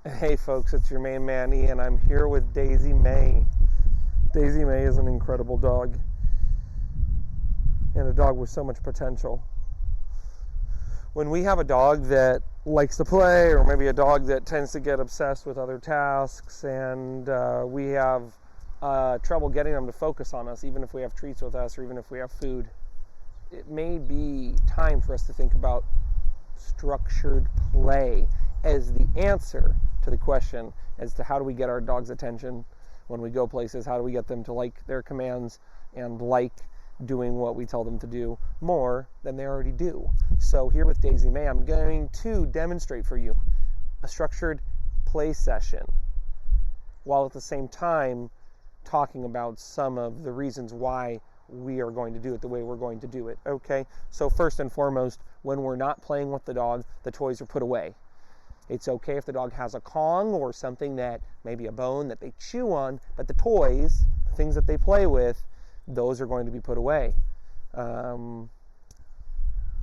Hey folks, it's your main man Ian. I'm here with Daisy May. Daisy May is an incredible dog and a dog with so much potential. When we have a dog that likes to play, or maybe a dog that tends to get obsessed with other tasks, and we have trouble getting them to focus on us, even if we have treats with us or even if we have food, it may be time for us to think about structured play as the answer to the question as to how do we get our dog's attention when we go places, how do we get them to like their commands and like doing what we tell them to do more than they already do. So here with Daisy May, I'm going to demonstrate for you a structured play session while at the same time talking about some of the reasons why we are going to do it the way we're going to do it. Okay, so first and foremost, when we're not playing with the dog, the toys are put away. It's okay if the dog has a Kong or something that, maybe a bone that they chew on, but the toys, the things that they play with, those are going to be put away.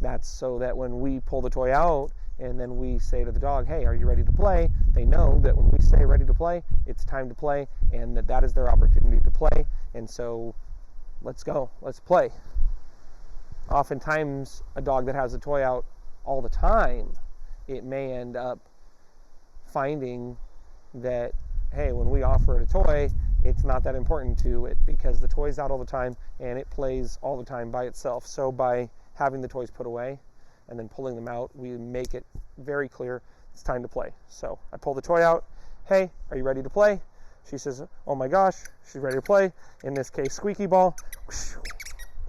That's so that when we pull the toy out and then we say to the dog, hey, are you ready to play? They know that when we say ready to play, it's time to play, and that is their opportunity to play. And so let's go, let's play. Oftentimes, a dog that has a toy out all the time, it may end up finding that, hey, when we offer it a toy, it's not that important to it because the toy's out all the time and it plays all the time by itself. So by having the toys put away and then pulling them out, we make it very clear it's time to play. So I pull the toy out. Hey, are you ready to play? She says, oh my gosh, she's ready to play. In this case, squeaky ball.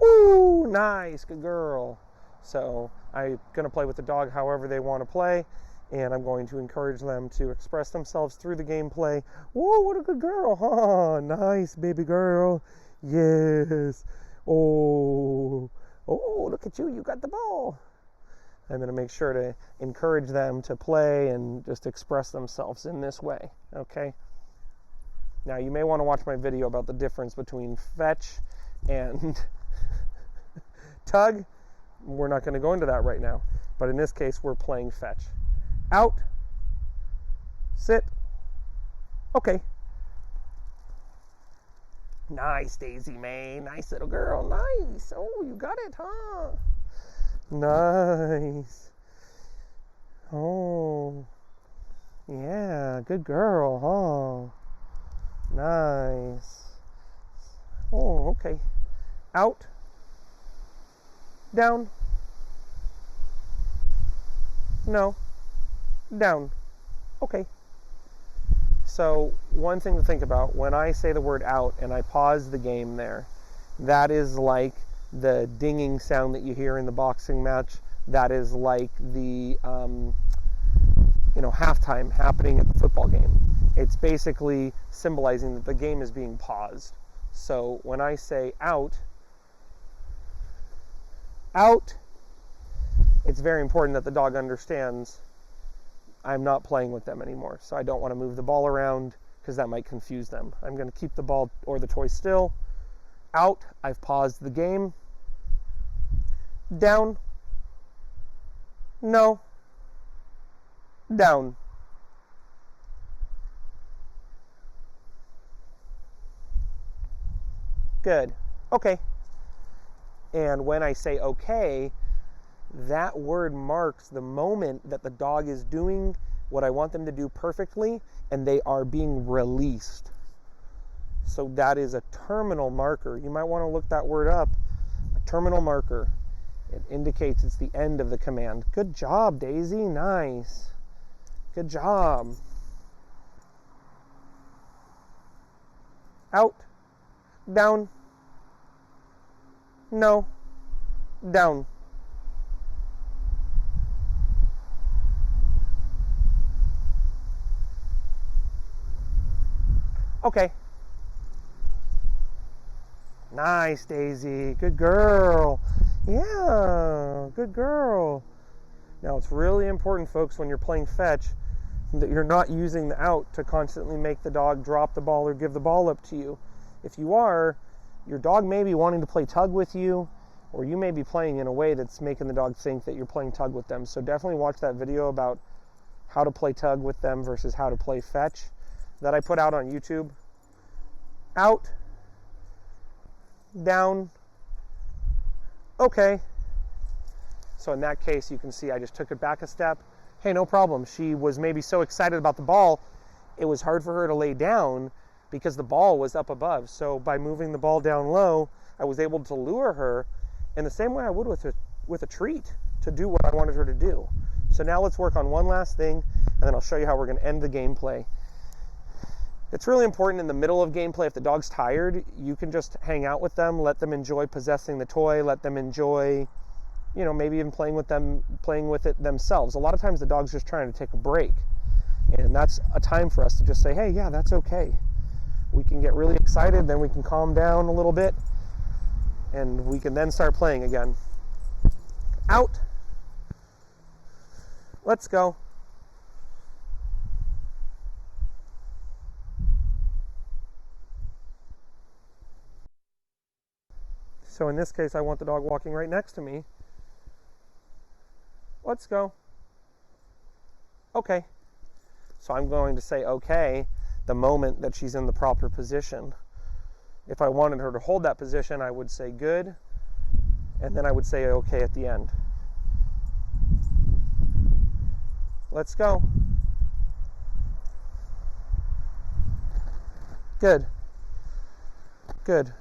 Ooh, nice, good girl. So I'm going to play with the dog however they want to play, and I'm going to encourage them to express themselves through the gameplay. Whoa, what a good girl, huh? Nice, baby girl. Yes. Oh, look at you, you got the ball. I'm going to make sure to encourage them to play and just express themselves in this way, okay? Now, you may want to watch my video about the difference between fetch and tug. We're not going to go into that right now, but in this case, we're playing fetch. Out, sit, okay. Nice, Daisy May, nice little girl, nice. Oh, you got it, huh? Nice. Oh, yeah, good girl, huh? Nice. Oh, okay. Out, down, no, down, okay. So one thing to think about, when I say the word out and I pause the game there, that is like the dinging sound that you hear in the boxing match. That is like the halftime happening at the football game. It's basically symbolizing that the game is being paused. So when I say out, it's very important that the dog understands I'm not playing with them anymore. So I don't want to move the ball around because that might confuse them. I'm going to keep the ball or the toy still. Out, I've paused the game. Down, no, down. Good, okay. And when I say okay, that word marks the moment that the dog is doing what I want them to do perfectly and they are being released. So that is a terminal marker. You might want to look that word up. A terminal marker. It indicates it's the end of the command. Good job, Daisy. Nice. Good job. Out. Down. No. Down. Okay. Nice, Daisy. Good girl. Yeah, good girl. Now, it's really important, folks, when you're playing fetch, that you're not using the out to constantly make the dog drop the ball or give the ball up to you. If you are, your dog may be wanting to play tug with you, or you may be playing in a way that's making the dog think that you're playing tug with them. So definitely watch that video about how to play tug with them versus how to play fetch that I put out on YouTube. Out, down, okay. So in that case, you can see I just took it back a step. Hey, no problem. She was maybe so excited about the ball, it was hard for her to lay down because the ball was up above. So by moving the ball down low, I was able to lure her in the same way I would with a treat to do what I wanted her to do. So now let's work on one last thing, and then I'll show you how we're going to end the gameplay. It's really important in the middle of gameplay, if the dog's tired, you can just hang out with them, let them enjoy possessing the toy, let them enjoy, you know, maybe even playing with it themselves. A lot of times the dog's just trying to take a break, and that's a time for us to just say, hey, yeah, that's okay. We can get really excited, then we can calm down a little bit, and we can then start playing again. Out. Let's go. So in this case, I want the dog walking right next to me. Let's go. Okay. So I'm going to say okay the moment that she's in the proper position. If I wanted her to hold that position, I would say good, and then I would say okay at the end. Let's go. Good. Good.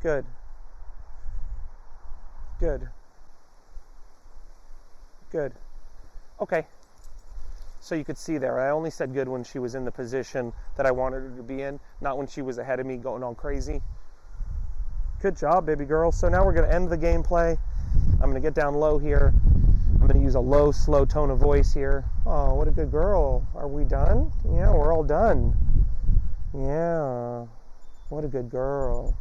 Good. Good. Good. Okay. So you could see there, I only said good when she was in the position that I wanted her to be in, not when she was ahead of me going all crazy. Good job, baby girl. So now we're going to end the gameplay. I'm going to get down low here. I'm going to use a low, slow tone of voice here. Oh, what a good girl. Are we done? Yeah, we're all done. Yeah. What a good girl.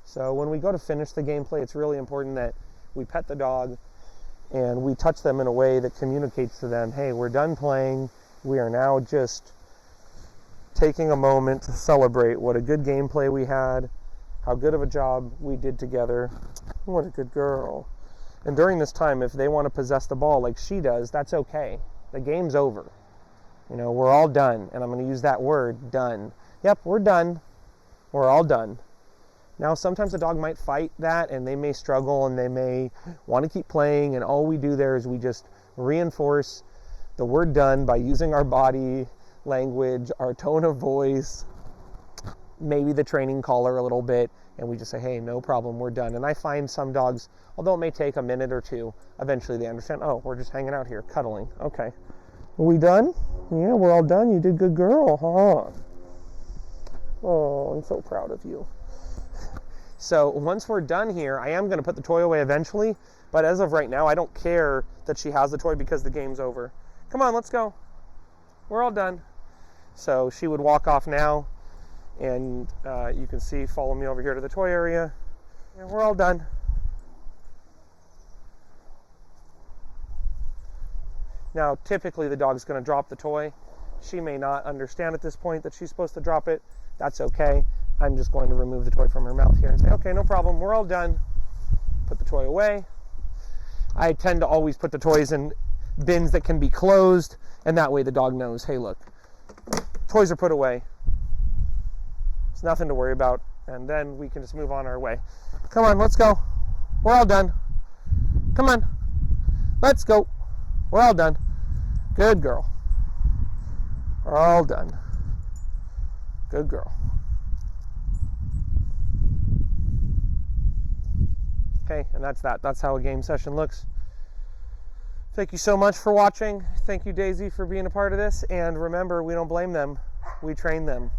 So when we go to finish the gameplay, it's really important that we pet the dog and we touch them in a way that communicates to them, hey, we're done playing. We are now just taking a moment to celebrate what a good gameplay we had, how good of a job we did together. What a good girl. And during this time, if they want to possess the ball like she does, that's okay. The game's over. You know, we're all done. And I'm going to use that word, done. Yep, we're done. We're all done. Now, sometimes a dog might fight that, and they may struggle, and they may want to keep playing, and all we do there is we just reinforce the word done by using our body language, our tone of voice, maybe the training collar a little bit, and we just say, hey, no problem, we're done. And I find some dogs, although it may take a minute or two, eventually they understand, oh, we're just hanging out here, cuddling. Okay. Are we done? Yeah, we're all done. You did good, girl, huh? Oh, I'm so proud of you. So once we're done here, I am going to put the toy away eventually, but as of right now, I don't care that she has the toy because the game's over. Come on, let's go. We're all done. So she would walk off now, and you can see, follow me over here to the toy area. And we're all done. Now, typically the dog's going to drop the toy. She may not understand at this point that she's supposed to drop it. That's okay. I'm just going to remove the toy from her mouth here and say, okay, no problem, we're all done. Put the toy away. I tend to always put the toys in bins that can be closed, and that way the dog knows, hey, look, toys are put away. It's nothing to worry about, and then we can just move on our way. Come on, let's go. We're all done. Come on, let's go. We're all done. Good girl. We're all done. Good girl. Okay, and that's that. That's how a game session looks. Thank you so much for watching. Thank you, Daisy, for being a part of this. And remember, we don't blame them. We train them.